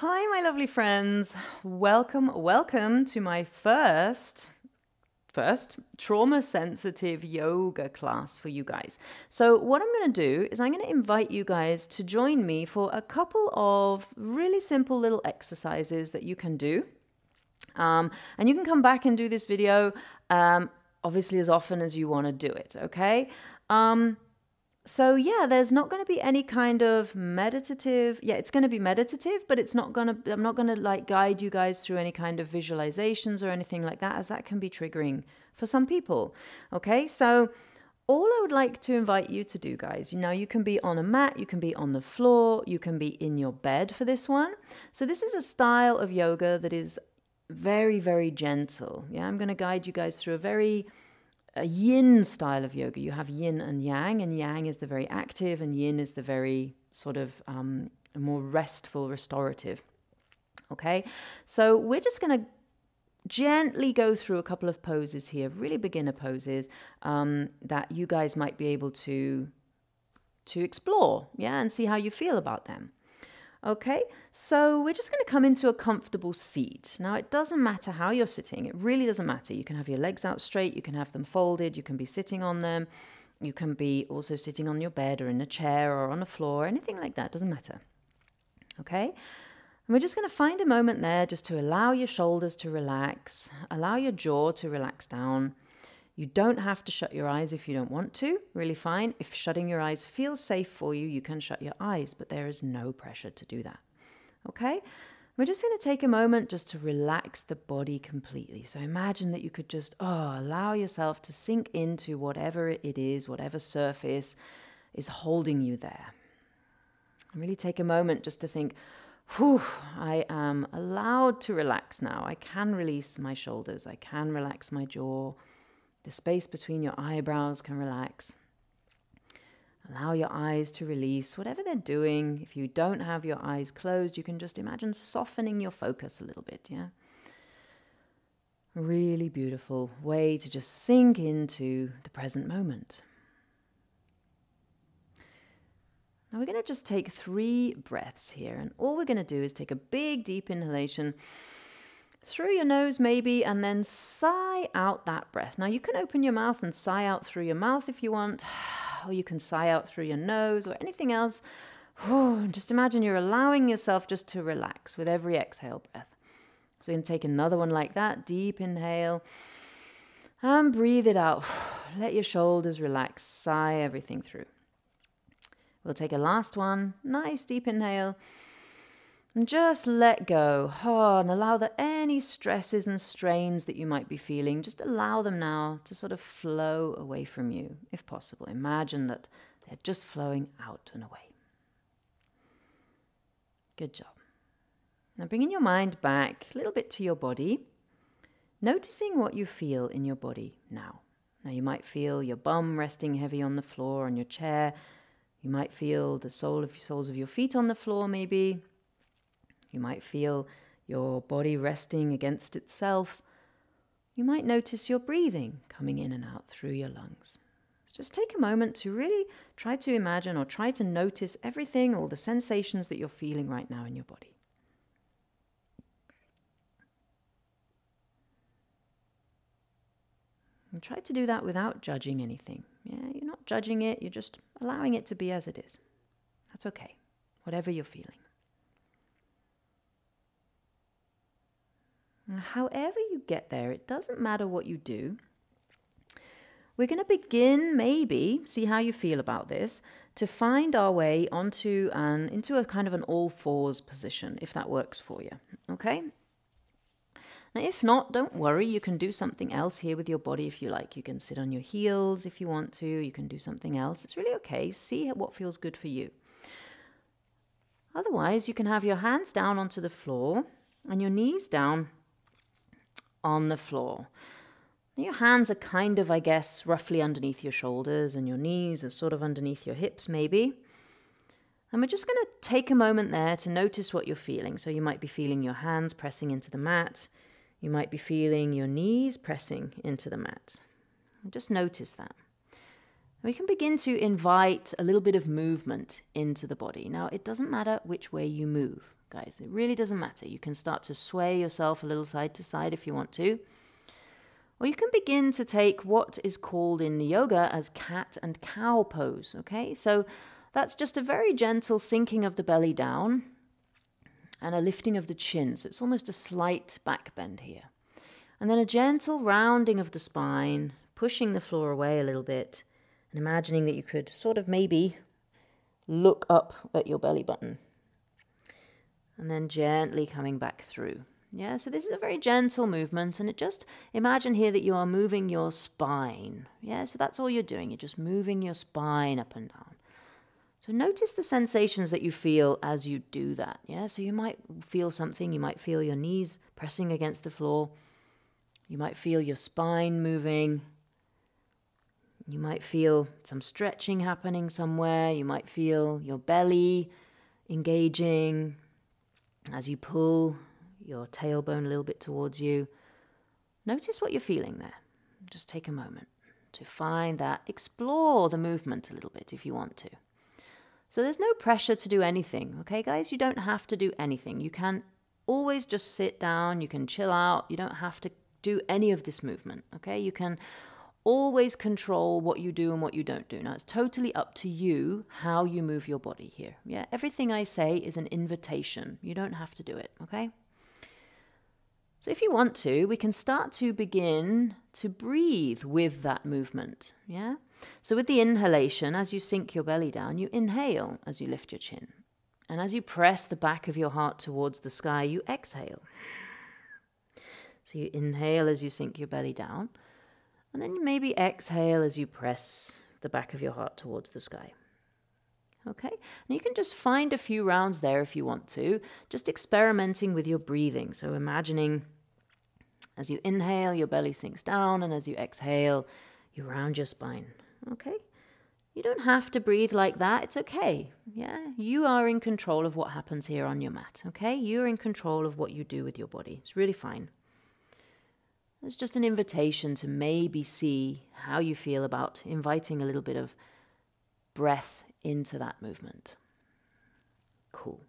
Hi, my lovely friends. Welcome to my first trauma-sensitive yoga class for you guys. So what I'm going to do is I'm going to invite you guys to join me for a couple of really simple little exercises that you can do. And you can come back and do this video, obviously as often as you want to do it, okay? So yeah, there's not going to be any kind of meditative, it's going to be meditative, but I'm not going to like guide you guys through any kind of visualizations or anything like that, as that can be triggering for some people. Okay, so all I would like to invite you to do, guys, you can be on a mat, you can be on the floor, you can be in your bed for this one. So this is a style of yoga that is very, very gentle. Yeah, I'm going to guide you guys through a yin style of yoga. You have yin and yang is the very active, and yin is the very sort of more restful, restorative. Okay, so we're just going to gently go through a couple of poses here, really beginner poses that you guys might be able to explore, and see how you feel about them. Okay, so we're just going to come into a comfortable seat. Now, it doesn't matter how you're sitting. It really doesn't matter. You can have your legs out straight. You can have them folded. You can be sitting on them. You can be also sitting on your bed or in a chair or on the floor, anything like that. Doesn't matter. Okay, and we're just going to find a moment there just to allow your shoulders to relax, allow your jaw to relax down. You don't have to shut your eyes if you don't want to, really fine. If shutting your eyes feels safe for you, you can shut your eyes, but there is no pressure to do that. Okay? We're just going to take a moment just to relax the body completely. So imagine that you could just allow yourself to sink into whatever it is, whatever surface is holding you there. And really take a moment just to think, whew, I am allowed to relax now. I can release my shoulders. I can relax my jaw. The space between your eyebrows can relax. Allow your eyes to release whatever they're doing. If you don't have your eyes closed, you can just imagine softening your focus a little bit, yeah? Really beautiful way to just sink into the present moment. Now we're going to just take 3 breaths here, and all we're going to do is take a big deep inhalation through your nose maybe, and then sigh out that breath. Now you can open your mouth and sigh out through your mouth if you want, or you can sigh out through your nose or anything else. Just imagine you're allowing yourself just to relax with every exhale breath. So you can take another one like that, deep inhale, and breathe it out. Let your shoulders relax, sigh everything through. We'll take a last one, nice deep inhale. And just let go, and allow that any stresses and strains that you might be feeling, just allow them now to sort of flow away from you, if possible. Imagine that they're just flowing out and away. Good job. Now bringing your mind back a little bit to your body, noticing what you feel in your body now. Now you might feel your bum resting heavy on the floor, on your chair. You might feel the soles of your feet on the floor maybe. You might feel your body resting against itself. You might notice your breathing coming in and out through your lungs. So just take a moment to really try to imagine or try to notice everything, all the sensations that you're feeling right now in your body. And try to do that without judging anything. Yeah, you're not judging it, you're just allowing it to be as it is. That's okay, whatever you're feeling. However you get there, it doesn't matter what you do. We're going to begin, maybe, see how you feel about this, to find our way into a kind of an all-fours position, if that works for you, okay? Now, if not, don't worry. You can do something else here with your body if you like. You can sit on your heels if you want to. You can do something else. It's really okay. See what feels good for you. Otherwise, you can have your hands down onto the floor and your knees down on the floor. Your hands are kind of, I guess, roughly underneath your shoulders, and your knees are sort of underneath your hips maybe. And we're just going to take a moment there to notice what you're feeling. So you might be feeling your hands pressing into the mat. You might be feeling your knees pressing into the mat. And just notice that. We can begin to invite a little bit of movement into the body. Now, it doesn't matter which way you move. guys. It really doesn't matter. You can start to sway yourself a little side to side if you want to. Or you can begin to take what is called in yoga as cat and cow pose, okay? So that's just a very gentle sinking of the belly down and a lifting of the chin. So it's almost a slight back bend here. And then a gentle rounding of the spine, pushing the floor away a little bit, and imagining that you could sort of maybe look up at your belly button. And then gently coming back through. Yeah, so this is a very gentle movement, and just imagine here that you are moving your spine. Yeah, so that's all you're doing. You're just moving your spine up and down. So notice the sensations that you feel as you do that. Yeah, so you might feel something. You might feel your knees pressing against the floor. You might feel your spine moving. You might feel some stretching happening somewhere. You might feel your belly engaging as you pull your tailbone a little bit towards you. Notice what you're feeling there. Just take a moment to find that. Explore the movement a little bit if you want to. So there's no pressure to do anything, okay, guys? You don't have to do anything. You can always just sit down. You can chill out. You don't have to do any of this movement, okay? You can always control what you do and what you don't do. Now, it's totally up to you how you move your body here, yeah? Everything I say is an invitation. You don't have to do it, okay? So if you want to, we can start to begin to breathe with that movement, yeah? So with the inhalation, as you sink your belly down, you inhale as you lift your chin. And as you press the back of your heart towards the sky, you exhale. So you inhale as you sink your belly down, and then you maybe exhale as you press the back of your heart towards the sky. Okay, and you can just find a few rounds there if you want to, just experimenting with your breathing. So imagining as you inhale, your belly sinks down, and as you exhale, you round your spine. Okay, you don't have to breathe like that. It's okay. Yeah, you are in control of what happens here on your mat. Okay, you're in control of what you do with your body. It's really fine. It's just an invitation to maybe see how you feel about inviting a little bit of breath into that movement. Cool.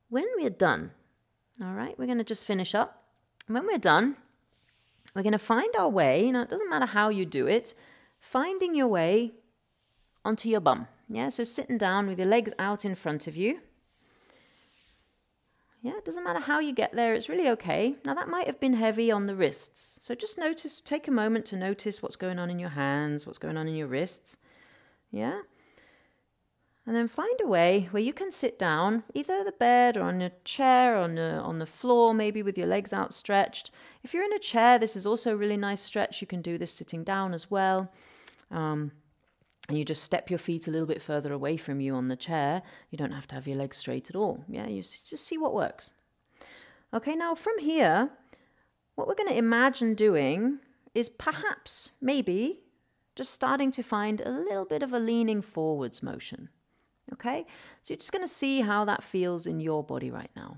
When we're done, all right, we're going to just finish up. When we're done, we're going to find our way. Now, it doesn't matter how you do it, finding your way onto your bum. Yeah, so sitting down with your legs out in front of you. Yeah, it doesn't matter how you get there. It's really okay. Now, that might have been heavy on the wrists. So just notice, take a moment to notice what's going on in your hands, what's going on in your wrists. Yeah. And then find a way where you can sit down, either the bed or on a chair, on the floor, maybe with your legs outstretched. If you're in a chair, this is also a really nice stretch. You can do this sitting down as well. And you just step your feet a little bit further away from you on the chair. You don't have to have your legs straight at all. Yeah, you just see what works. Okay, now from here, what we're going to imagine doing is perhaps, maybe, just starting to find a little bit of a leaning forwards motion. Okay, so you're just going to see how that feels in your body right now.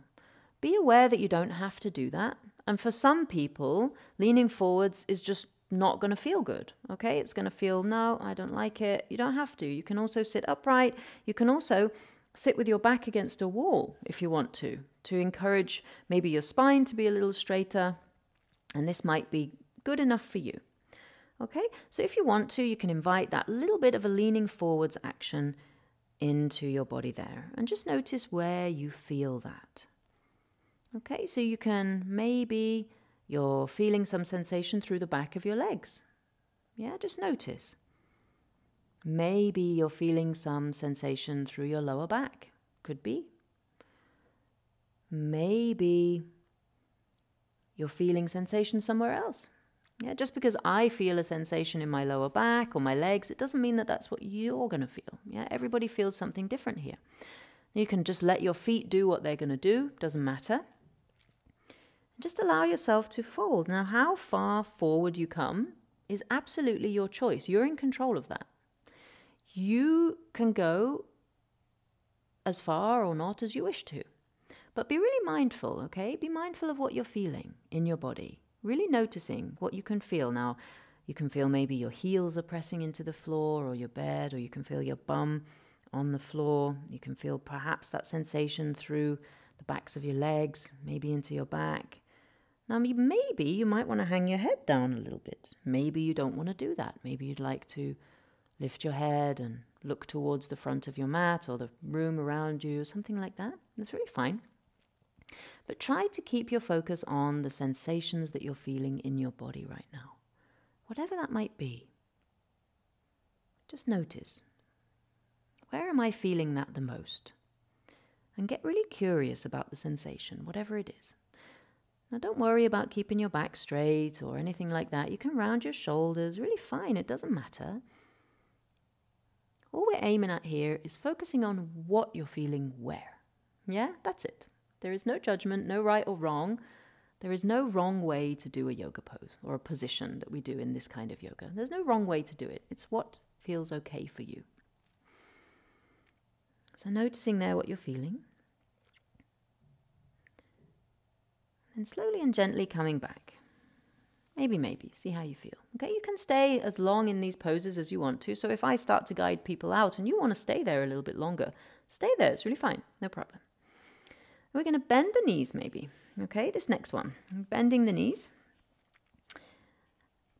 Be aware that you don't have to do that. And for some people, leaning forwards is just not going to feel good. Okay, it's going to feel, no, I don't like it. You don't have to. You can also sit upright. You can also sit with your back against a wall if you want to encourage maybe your spine to be a little straighter. And this might be good enough for you. Okay, so if you want to, you can invite that little bit of a leaning forwards action into your body there, and just notice where you feel that. Okay, so you can, maybe you're feeling some sensation through the back of your legs. Yeah, just notice. Maybe you're feeling some sensation through your lower back. Could be. Maybe you're feeling sensation somewhere else. Yeah, just because I feel a sensation in my lower back or my legs, it doesn't mean that that's what you're going to feel. Yeah, everybody feels something different here. You can just let your feet do what they're going to do. Doesn't matter. Just allow yourself to fold. Now, how far forward you come is absolutely your choice. You're in control of that. You can go as far or not as you wish to. But be really mindful, okay? Be mindful of what you're feeling in your body. Really noticing what you can feel. Now, you can feel maybe your heels are pressing into the floor or your bed, or you can feel your bum on the floor. You can feel perhaps that sensation through the backs of your legs, maybe into your back. Now, maybe you might want to hang your head down a little bit. Maybe you don't want to do that. Maybe you'd like to lift your head and look towards the front of your mat or the room around you, something like that. That's really fine. But try to keep your focus on the sensations that you're feeling in your body right now. Whatever that might be. Just notice. Where am I feeling that the most? And get really curious about the sensation, whatever it is. Now, don't worry about keeping your back straight or anything like that. You can round your shoulders, really fine, it doesn't matter. All we're aiming at here is focusing on what you're feeling where. Yeah, that's it. There is no judgment, no right or wrong. There is no wrong way to do a yoga pose or a position that we do in this kind of yoga. There's no wrong way to do it. It's what feels okay for you. So noticing there what you're feeling. And slowly and gently coming back. Maybe, see how you feel. Okay, you can stay as long in these poses as you want to. So if I start to guide people out and you want to stay there a little bit longer, stay there, it's really fine, no problem. We're going to bend the knees maybe. Okay, this next one, bending the knees.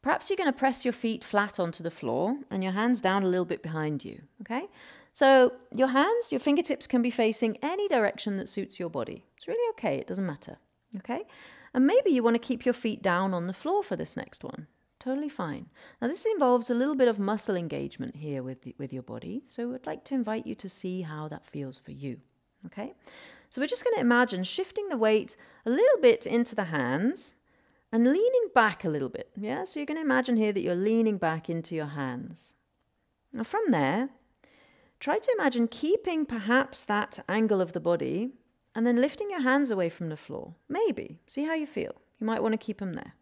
Perhaps you're going to press your feet flat onto the floor and your hands down a little bit behind you. Okay, so your hands, your fingertips can be facing any direction that suits your body. It's really okay, it doesn't matter. Okay, and maybe you want to keep your feet down on the floor for this next one. Totally fine. Now this involves a little bit of muscle engagement here with your body. So I'd like to invite you to see how that feels for you. Okay, so we're just going to imagine shifting the weight a little bit into the hands and leaning back a little bit. Yeah, so you're going to imagine here that you're leaning back into your hands. Now from there, try to imagine keeping perhaps that angle of the body and then lifting your hands away from the floor. Maybe. See how you feel. You might want to keep them there.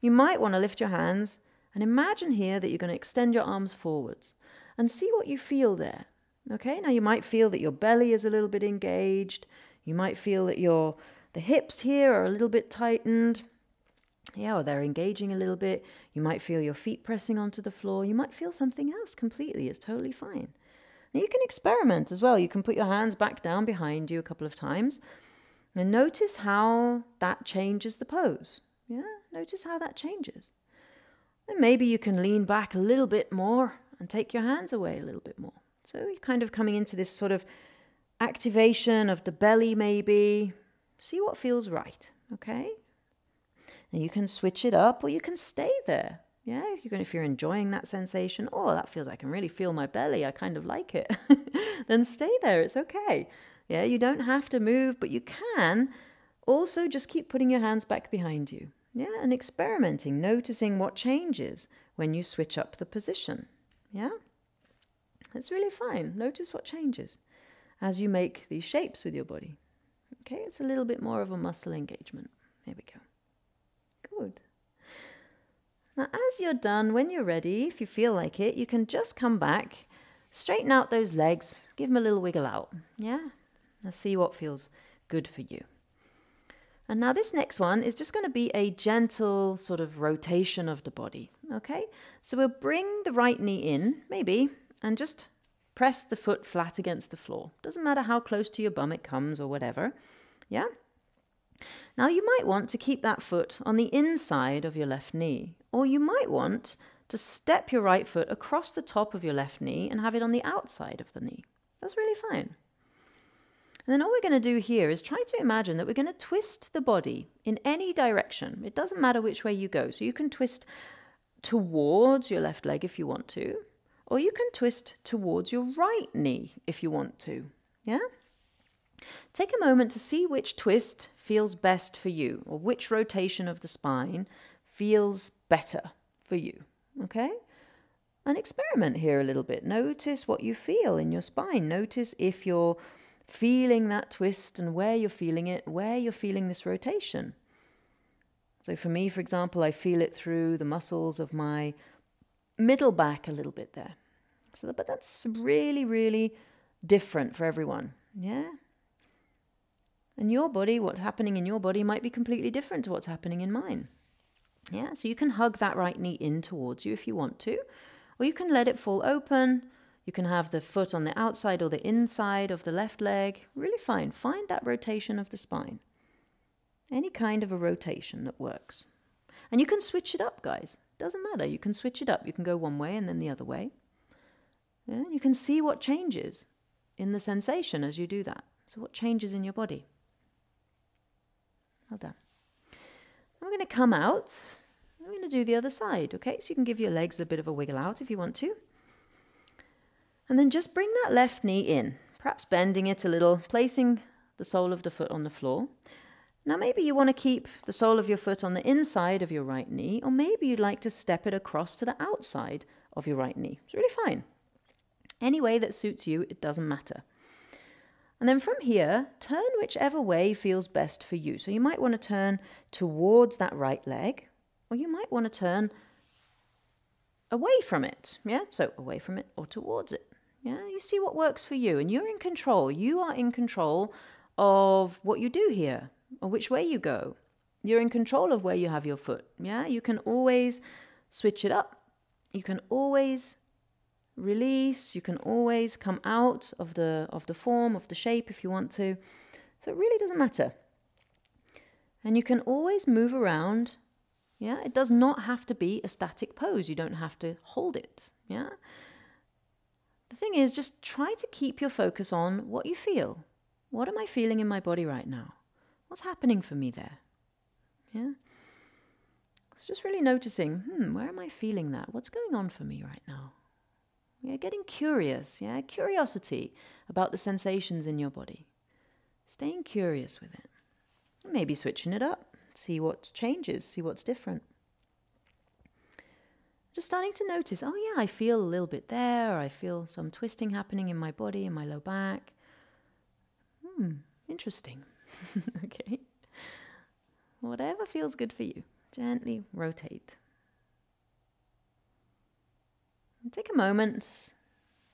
You might want to lift your hands and imagine here that you're going to extend your arms forwards and see what you feel there. Okay, now you might feel that your belly is a little bit engaged. You might feel that the hips here are a little bit tightened. Yeah, or they're engaging a little bit. You might feel your feet pressing onto the floor. You might feel something else completely. It's totally fine. And you can experiment as well. You can put your hands back down behind you a couple of times and notice how that changes the pose. Yeah, notice how that changes. And maybe you can lean back a little bit more and take your hands away a little bit more. So you're kind of coming into this sort of activation of the belly maybe. See what feels right, okay? And you can switch it up or you can stay there. Yeah, if you're enjoying that sensation, oh, that feels, I can really feel my belly, I kind of like it, then stay there, it's okay. Yeah, you don't have to move, but you can also just keep putting your hands back behind you. Yeah, and experimenting, noticing what changes when you switch up the position. Yeah, it's really fine. Notice what changes as you make these shapes with your body. Okay, it's a little bit more of a muscle engagement. There we go. Good. Now, as you're done, when you're ready, if you feel like it, you can just come back, straighten out those legs, give them a little wiggle out. Yeah? Now see what feels good for you. And now this next one is just going to be a gentle sort of rotation of the body. Okay? So we'll bring the right knee in, maybe, and just press the foot flat against the floor. Doesn't matter how close to your bum it comes or whatever. Yeah? Now you might want to keep that foot on the inside of your left knee, or you might want to step your right foot across the top of your left knee and have it on the outside of the knee. That's really fine. And then all we're going to do here is try to imagine that we're going to twist the body in any direction. It doesn't matter which way you go. So you can twist towards your left leg if you want to, or you can twist towards your right knee if you want to. Yeah? Take a moment to see which twist feels best for you, or which rotation of the spine feels better for you, okay? And experiment here a little bit. Notice what you feel in your spine. Notice if you're feeling that twist and where you're feeling it, where you're feeling this rotation. So for me, for example, I feel it through the muscles of my middle back a little bit there. So, but that's really, really different for everyone, yeah? And your body, what's happening in your body might be completely different to what's happening in mine. Yeah, so you can hug that right knee in towards you if you want to, or you can let it fall open. You can have the foot on the outside or the inside of the left leg. Really fine. Find that rotation of the spine. Any kind of a rotation that works. And you can switch it up, guys. Doesn't matter. You can switch it up. You can go one way and then the other way. Yeah? You can see what changes in the sensation as you do that. So what changes in your body? Well done. I'm going to come out. I'm going to do the other side, okay? So you can give your legs a bit of a wiggle out if you want to. And then just bring that left knee in, perhaps bending it a little, placing the sole of the foot on the floor. Now maybe you want to keep the sole of your foot on the inside of your right knee, or maybe you'd like to step it across to the outside of your right knee. It's really fine. Any way that suits you, it doesn't matter. And then from here, turn whichever way feels best for you. So you might want to turn towards that right leg, or you might want to turn away from it. Yeah, so away from it or towards it. Yeah, you see what works for you, and you're in control. You are in control of what you do here, or which way you go. You're in control of where you have your foot. Yeah, you can always switch it up. You can always release. You can always come out of the form, of the shape if you want to. So it really doesn't matter. And you can always move around. Yeah, it does not have to be a static pose. You don't have to hold it. Yeah. The thing is, just try to keep your focus on what you feel. What am I feeling in my body right now? What's happening for me there? Yeah. It's just really noticing, where am I feeling that? What's going on for me right now? Yeah, getting curious. Yeah, curiosity about the sensations in your body. Staying curious with it. Maybe switching it up. See what changes. See what's different. Just starting to notice, oh yeah, I feel a little bit there. I feel some twisting happening in my body, in my low back. Interesting. Okay. Whatever feels good for you. Gently rotate. And take a moment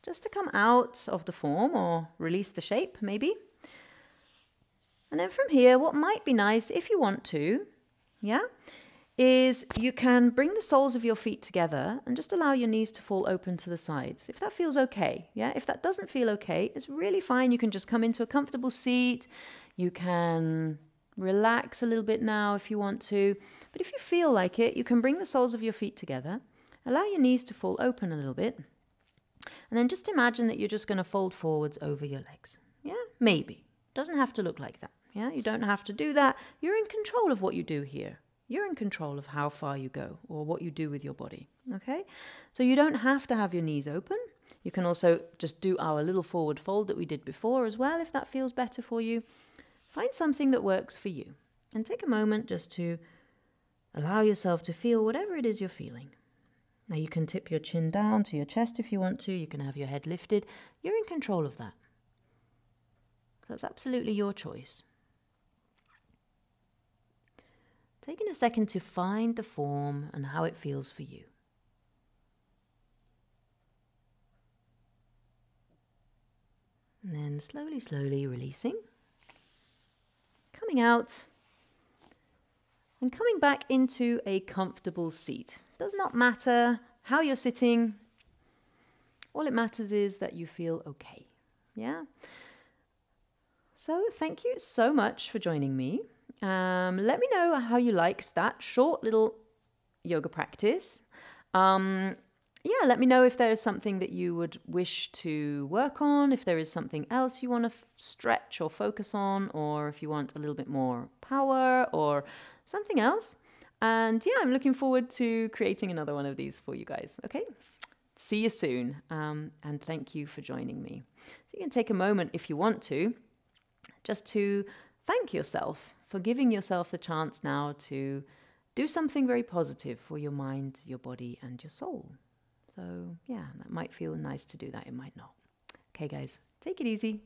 just to come out of the form or release the shape, maybe. And then from here, what might be nice, if you want to, yeah, is you can bring the soles of your feet together and just allow your knees to fall open to the sides. If that feels okay, yeah. If that doesn't feel okay, it's really fine. You can just come into a comfortable seat. You can relax a little bit now if you want to. But if you feel like it, you can bring the soles of your feet together. Allow your knees to fall open a little bit. And then just imagine that you're just going to fold forwards over your legs. Yeah, maybe. Doesn't have to look like that. Yeah, you don't have to do that. You're in control of what you do here. You're in control of how far you go or what you do with your body, okay? So you don't have to have your knees open. You can also just do our little forward fold that we did before as well, if that feels better for you. Find something that works for you and take a moment just to allow yourself to feel whatever it is you're feeling. Now you can tip your chin down to your chest if you want to. You can have your head lifted. You're in control of that. That's absolutely your choice. Taking a second to find the form and how it feels for you. And then slowly, slowly releasing. Coming out and coming back into a comfortable seat. Does not matter how you're sitting. All it matters is that you feel okay. Yeah? So thank you so much for joining me. Let me know how you liked that short little yoga practice. Yeah, let me know if there is something that you would wish to work on, if there is something else you want to stretch or focus on, or if you want a little bit more power or something else. And yeah, I'm looking forward to creating another one of these for you guys. Okay, see you soon. And thank you for joining me. So you can take a moment if you want to, just to thank yourself for giving yourself the chance now to do something very positive for your mind, your body, and your soul. So yeah, that might feel nice to do that. It might not. Okay, guys, take it easy.